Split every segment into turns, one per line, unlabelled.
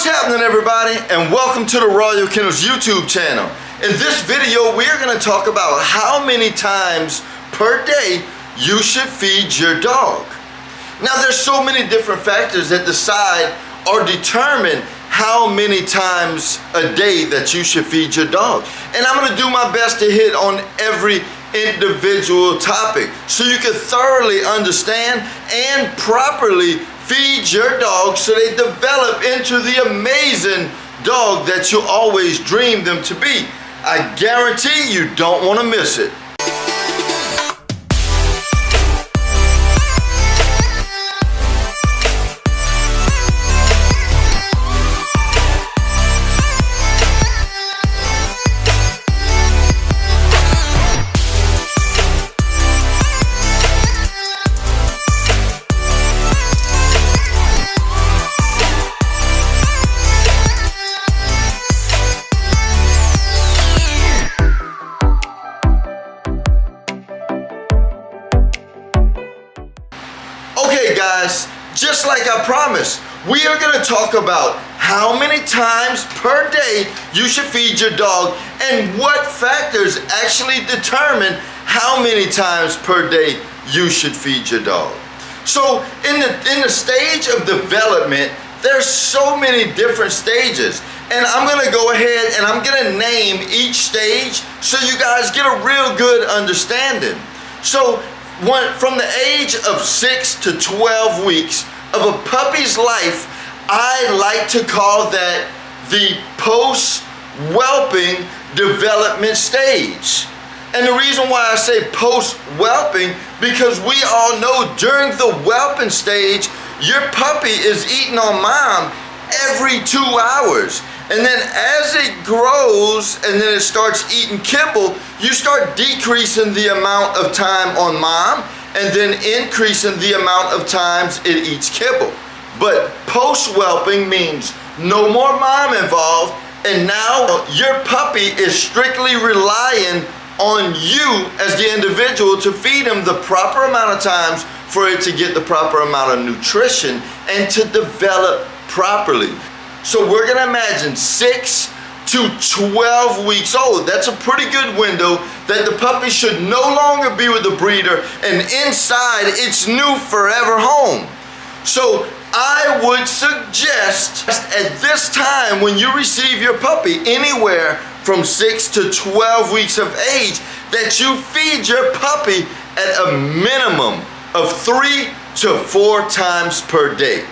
What's happening, everybody, and welcome to the Royal Kennels YouTube channel. In this video, we are going to talk about how many times per day you should feed your dog. Now, there's so many different factors that decide or determine how many times a day that you should feed your dog. And I'm going to do my best to hit on every individual topic so you can thoroughly understand and properly feed your dog so they develop into the amazing dog that you always dreamed them to be. I guarantee you don't want to miss it. Okay guys, just like I promised, we are going to talk about how many times per day you should feed your dog and what factors actually determine how many times per day you should feed your dog. So in the stage of development, there's so many different stages, and I'm going to go ahead and I'm going to name each stage so you guys get a real good understanding. So from the age of 6 to 12 weeks of a puppy's life, I like to call that the post-whelping development stage. And the reason why I say post-whelping, because we all know during the whelping stage, your puppy is eating on mom every 2 hours. And then as it grows and then it starts eating kibble, you start decreasing the amount of time on mom and then increasing the amount of times it eats kibble. But post-whelping means no more mom involved, and now your puppy is strictly relying on you as the individual to feed him the proper amount of times for it to get the proper amount of nutrition and to develop properly. So we're going to imagine 6 to 12 weeks old. That's a pretty good window that the puppy should no longer be with the breeder and inside its new forever home. So I would suggest at this time when you receive your puppy anywhere from 6 to 12 weeks of age that you feed your puppy at a minimum of 3 to 4 times per day.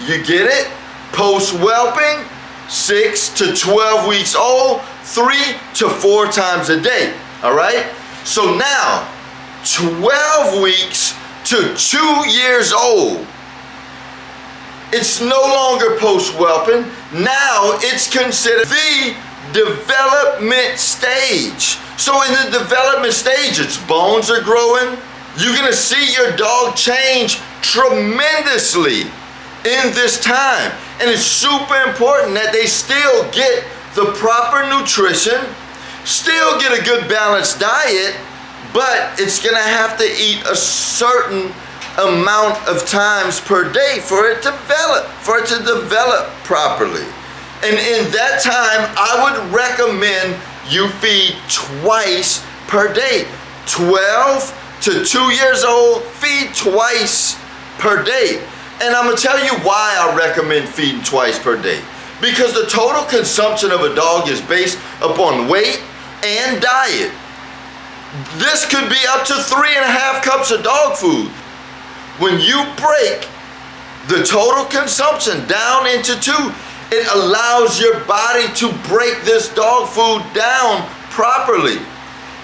You get it? Post-whelping, 6 to 12 weeks old, 3 to 4 times a day. All right? So now, 12 weeks to 2 years old, it's no longer post-whelping. Now it's considered the development stage. So in the development stage, its bones are growing. You're going to see your dog change tremendously in this time, and it's super important that they still get the proper nutrition, still get a good balanced diet, but it's gonna have to eat a certain amount of times per day for it to develop properly. And in that time, I would recommend you feed twice per day. 12 to 2 years old, feed twice per day. And I'm going to tell you why I recommend feeding twice per day. Because the total consumption of a dog is based upon weight and diet. This could be up to 3.5 cups of dog food. When you break the total consumption down into 2, it allows your body to break this dog food down properly.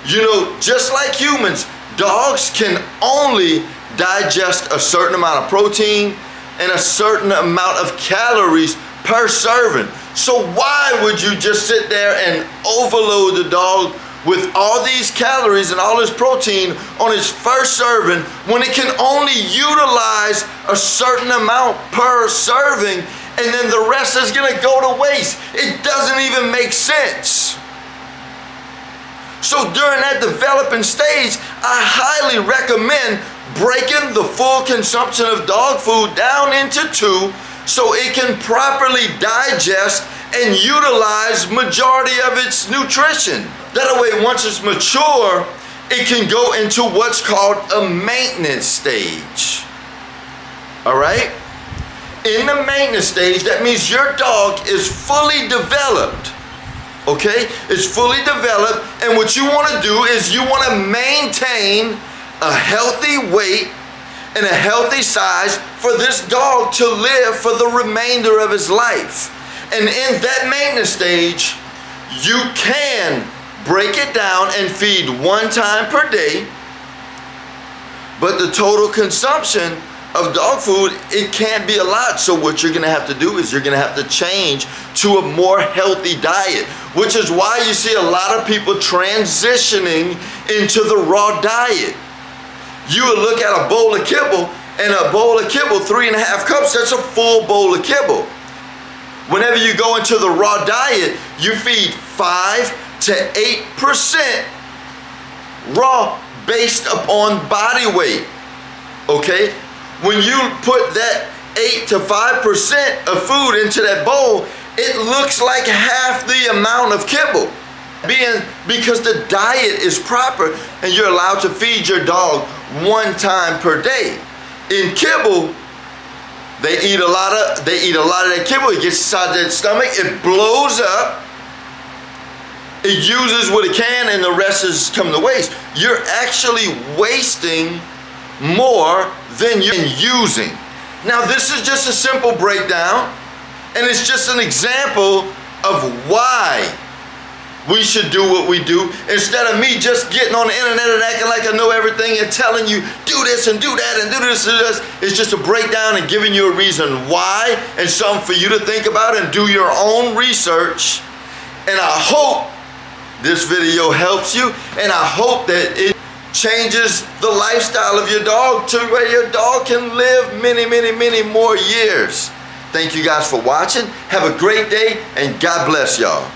You know, just like humans, dogs can only digest a certain amount of protein and a certain amount of calories per serving. So why would you just sit there and overload the dog with all these calories and all this protein on its first serving when it can only utilize a certain amount per serving, and then the rest is gonna go to waste? It doesn't even make sense. So during that developing stage, I highly recommend breaking the full consumption of dog food down into 2 so it can properly digest and utilize majority of its nutrition. That way, once it's mature, it can go into what's called a maintenance stage. All right? In the maintenance stage, that means your dog is fully developed. Okay? It's fully developed, and what you want to do is you want to maintain a healthy weight and a healthy size for this dog to live for the remainder of his life. And in that maintenance stage, you can break it down and feed 1 time per day, but the total consumption of dog food, it can't be a lot. So what you're gonna have to do is you're gonna have to change to a more healthy diet, which is why you see a lot of people transitioning into the raw diet. You would look at a bowl of kibble, and a bowl of kibble, 3.5 cups, that's a full bowl of kibble. Whenever you go into the raw diet, you feed 5 to 8% raw based upon body weight, okay? When you put that 8 to 5% of food into that bowl, it looks like half the amount of kibble. Because the diet is proper and you're allowed to feed your dog 1 time per day. In kibble, they eat a lot of that kibble. It gets inside their stomach, it blows up, it uses what it can, and the rest is come to waste. You're actually wasting more than you're using. Now this is just a simple breakdown, and it's just an example of why we should do what we do, instead of me just getting on the internet and acting like I know everything and telling you do this and do that and do this and this. It's just a breakdown and giving you a reason why and something for you to think about and do your own research. And I hope this video helps you, and I hope that it changes the lifestyle of your dog to where your dog can live many, many, many more years. Thank you guys for watching. Have a great day, and God bless y'all.